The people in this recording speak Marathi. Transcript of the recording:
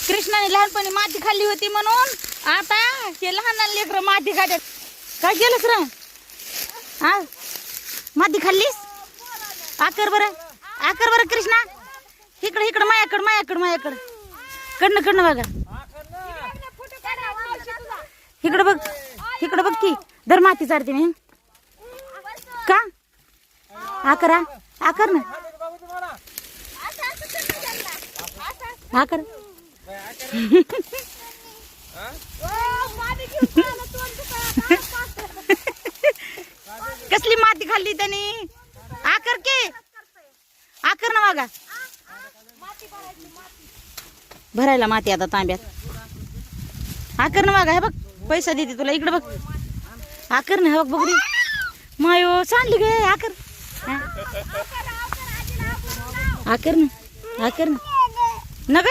कृष्णाने लहानपणी माती खाल्ली होती म्हणून आता हे लहान लेकरं माती खात्यात. काय केलंस रे? हा माती खाल्लीस? आकर बरं कृष्णा. इकडं इकडं मायाकडं कडनं बघा. इकडं बघ की दर माती चालते मी का आकर ना आकर. कसली माती खाल्ली त्याने? आकर ना बघा. भरायला माती आता तांब्यात. आकर ना बघा. हे बघ पैसा देते तुला. इकडे बघ आकर ना. बघ बघ मायो सांडली गे. आकर ना नग